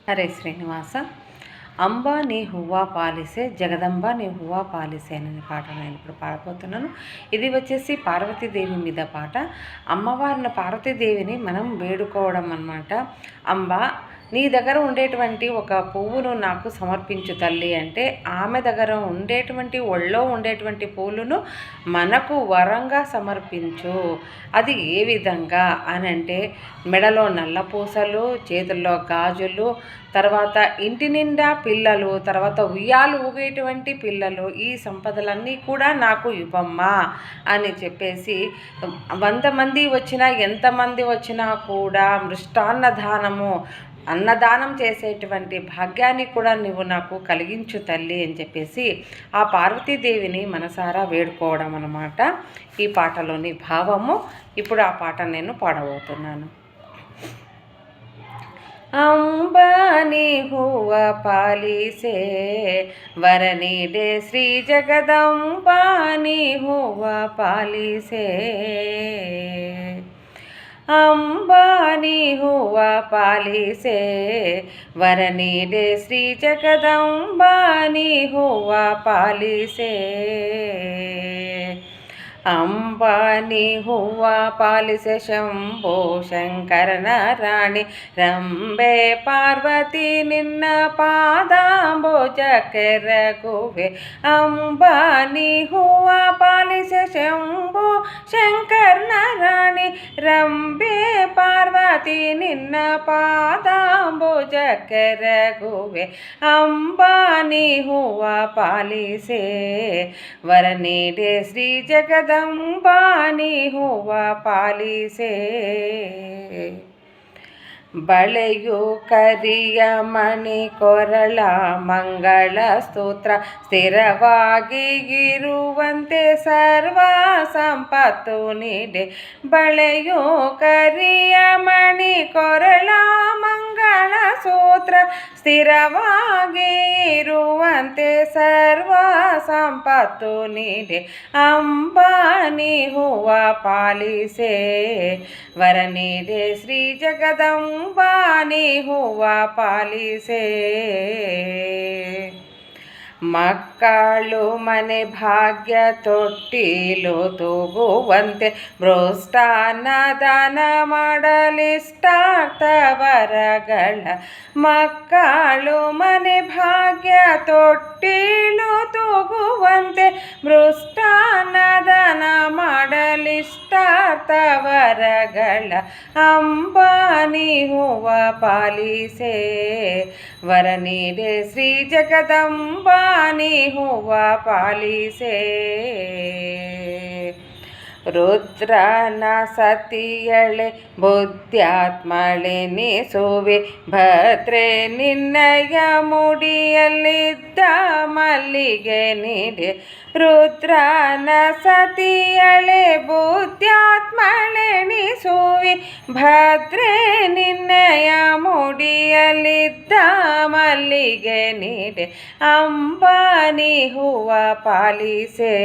హరే శ్రీనివాస. అంబా నీ హువ్వా పాలిసే, జగదంబ నీ హువ్వా పాలిసే అనే పాట నేను ఇప్పుడు పాడబోతున్నాను. ఇది వచ్చేసి పార్వతీదేవి మీద పాట. అమ్మవారిని పార్వతీదేవిని మనం వేడుకోవడం అన్నమాట. అంబా, నీ దగ్గర ఉండేటువంటి ఒక పువ్వును నాకు సమర్పించు తల్లి అంటే, ఆమె దగ్గర ఉండేటువంటి ఒళ్ళో ఉండేటువంటి పూలను మనకు వరంగా సమర్పించు. అది ఏ విధంగా అని అంటే, మెడలో నల్ల పూసలు, చేతుల్లో గాజులు, తర్వాత ఇంటి నిండా పిల్లలు, తర్వాత ఉయ్యాలు ఊగేటువంటి పిల్లలు, ఈ సంపదలన్నీ కూడా నాకు ఇవ్వమ్మా అని చెప్పేసి, 100 మంది వచ్చినా, ఎంతమంది వచ్చినా కూడా అన్నదానం చేసేటువంటి భాగ్యాన్ని కూడా నువ్వు నాకు కలిగించు తల్లి అని చెప్పేసి ఆ పార్వతీదేవిని మనసారా వేడుకోవడం అన్నమాట ఈ పాటలోని భావము. ఇప్పుడు ఆ పాట నేను పాడబోతున్నాను. అంబాని హువ పాలిసే వరనీడే శ్రీ జగదంబాని హువ పాలిసే. అంబాని హువ పాలిసే వరనీడే శ్రీ జగదంబాని హువ పాలిసే. అంబాని హువ్వ పాలిసే శంభో శంకర నారాయణి ರಂಬೆ ಪಾರ್ವತಿ ನಿನ್ನ ಪಾದಾಂಬೋಜ ಕೆರಗುವೆ. ಅಂಬಾನಿ ಹೂವ ಪಾಲಿಸೆ ಶಂಭೋ ಶಂಕರ ನಾರಾಯಣಿ ರಂಬೆ ಪಾರ್ವತಿ ನಿನ್ನ ಪಾದಾಂಬೋಜ ಕೆರಗುವೆ. ಅಂಬಾನಿ ಹೂವ ಪಾಲಿಸೆ ವರನೀಡೆ ಶ್ರೀ ಜಗದಂಬಾನಿ ಹೂವ ಪಾಲಿಸೆ. ಬಳೆಯು ಕರಿಯ ಮಣಿ ಕೊರಳ ಮಂಗಳ ಸ್ತೋತ್ರ ಸ್ಥಿರವಾಗಿ ಇರುವಂತೆ ಸರ್ವ ಸಂಪತ್ತು ನೀಡೆ. ಬಳೆಯು ಕರಿಯ ಮಣಿ ಕೊರಳ ಮಂಗಳ ಸೂತ್ರ ಸ್ಥಿರವಾಗಿ ಇರುವಂತೆ ಸರ್ವ ಸಂಪತ್ತು ನೀಡೆ. ಅಂಬಾನಿ ಹೂವ ಪಾಲಿಸೆ ವರನೀಡೆ ಶ್ರೀ ಜಗದಂಬಾನಿ ಹೂವ ಪಾಲಿಸೆ. ಮಕ್ಕಳು ಮನೆ ಭಾಗ್ಯ ತೊಟ್ಟಿಲು ತೂಗುವಂತೆ ಭ್ರಷ್ಟಾನ್ನ ದಾನ ಮಾಡಲಿಷ್ಟಾರ್ಥ ವರಗಳ. ಮಕ್ಕಳು ಮನೆ ಭಾಗ್ಯ ತೊಟ್ಟಿಲು ತೂಗುವಂತೆ ಭ್ರಷ್ಟಾನ್ನ ದಾನ ಮಾಡಲಿಷ್ಟಾರ್ಥ ವರಗಳ. ಅಂಬಾನಿ ಹೂವ ಪಾಲಿಸೆ ವರನೀಡೆ ಶ್ರೀ ಜಗದಂಬಾನಿ ಹೂವ ಪಾಲಿಸೆ. ರುದ್ರನ ಸತಿಯಳೆ ಬುದ್ಧ್ಯಾತ್ಮಳೆನಿಸುವೆ ಭದ್ರೆ ನಿನ್ನಯ ಮುಡಿಯಲ್ಲಿದ್ದ ಮಲ್ಲಿಗೆ ನೀಡೆ. ರುದ್ರನ ಸತಿಯಳೆ ಬುದ್ಧ್ಯಾತ್ಮಳೆನಿಸುವೆ ಭದ್ರೆ ನಿನ್ನಯ ಮುಡಿಯಲ್ಲಿದ್ದ ಮಲ್ಲಿಗೆ ನೀಡೆ. ಅಂಬಾನಿ ಹೂವ ಪಾಲಿಸೆ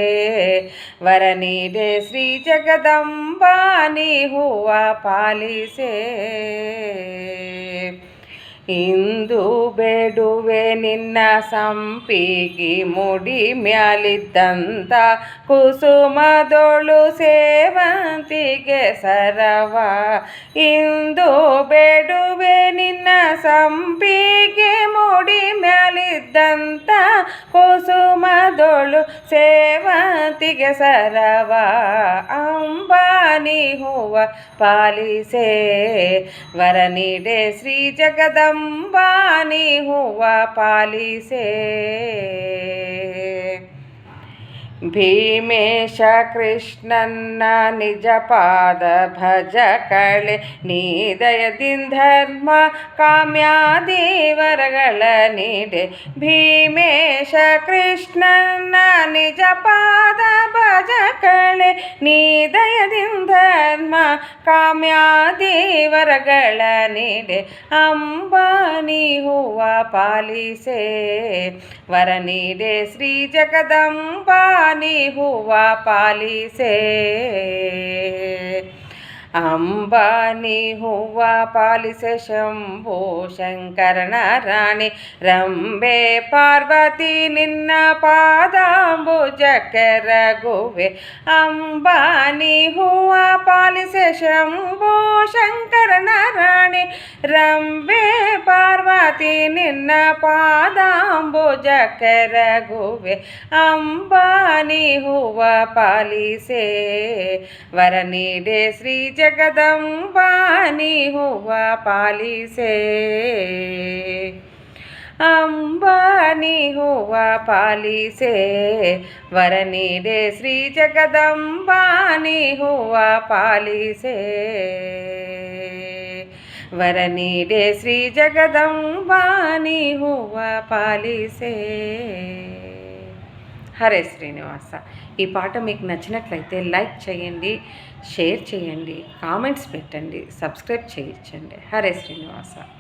ವರನೀಡೆ ಶ್ರೀ ಜಗದಂಬಾನಿ ಹೂವ ಪಾಲಿಸೆ. ಇಂದು ಬೇಡುವೆ ನಿನ್ನ ಸಂಪಿಗೆ ಮುಡಿ ಮ್ಯಾಲಿದ್ದಂತ ಕುಸುಮದೊಳು ಸೇವಂತಿಗೆ ಸರವ. ಇಂದು ಬೇಡುವೆ ನಿನ್ನ ಸಂಪಿಗೆ ಮುಡಿ ಮ್ಯಾಲಿದ್ದಂತ ಕುಸುಮದೊಳು ಸೇವಂತಿಗೆ ಸರವ. ಅಂಬಾನಿ ಹೂವ ಪಾಲಿಸೆ ವರನೀಡೆ ಶ್ರೀ ಜಗದಂಬಾನಿ ಹೂವ ಪಾಲಿಸೆ. ಭೀಮೇಶ ಕೃಷ್ಣನ್ನ ನಿಜ ಪಾದ ಭಜ ಕಳೆ ನೀ ದಯದಿಂದ ಧರ್ಮ ಕಾಮ್ಯಾದಿ ವರಗಳ ನೀಡೆ. ಭೀಮೇಶ ಕೃಷ್ಣನ್ನ ನಿಜ ಪಾದ ಭಜ ಕಳೆ ನೀ ದಯದಿಂದ ಧರ್ಮ ಕಾಮ್ಯಾದಿ ವರಗಳ ನೀಡೆ. ಅಂಬಾನಿ ಹೂವ ಪಾಲಿಸೆ ವರನೀಡೆ ಶ್ರೀ ಜಗದಂಬಾನಿ ಹೂವ ಪಾಲಿಸೆ. ಅಂಬಾನಿ ಹೂವ ಪಾಲಿಸೆ ಶಂಭೋ ಶಂಕರನ ರಾಣಿ ರಂಬೆ ಪಾರ್ವತಿ ನಿನ್ನ ಪಾದಾಂಬುಜಕ್ಕೆ ರಘುವೆ ಅಂಬಾನಿ ಹೂವ ಪಾಲಿಸೆ ಶಂಭೋ ಶಂಕರನ ರಾಣಿ ರಂಬೆ ಪಾರ್ವತಿ ನಿನ್ನ ಪಾದಾಂಬುಜಕ್ಕೆ ರಘುವೆ ಅಂಬಾನಿ ಹೂವ ಪಾಲಿಸೆ ವರ ನೀಡೆ ಶ್ರೀ ಜಗದಂಬಾನಿ ಹೂವ ಪಾಲಿಸೆ ಅಂಬಾನಿ ಹೂವ ಪಾಲಿಸೆ ವರ ನೀಡೆ ಶ್ರೀ ಜಗದಂಬಾನಿ ಹೂವ ಪಾಲಿಸೆ ವರ ನೀಡೆ ಶ್ರೀ జగదంబాని హూవ పాలిసే. హరే శ్రీనివాస. ఈ పాట మీకు నచ్చినట్లయితే లైక్ చేయండి, షేర్ చేయండి, కామెంట్స్ పెట్టండి, సబ్స్క్రైబ్ చేయించండి. హరే శ్రీనివాస.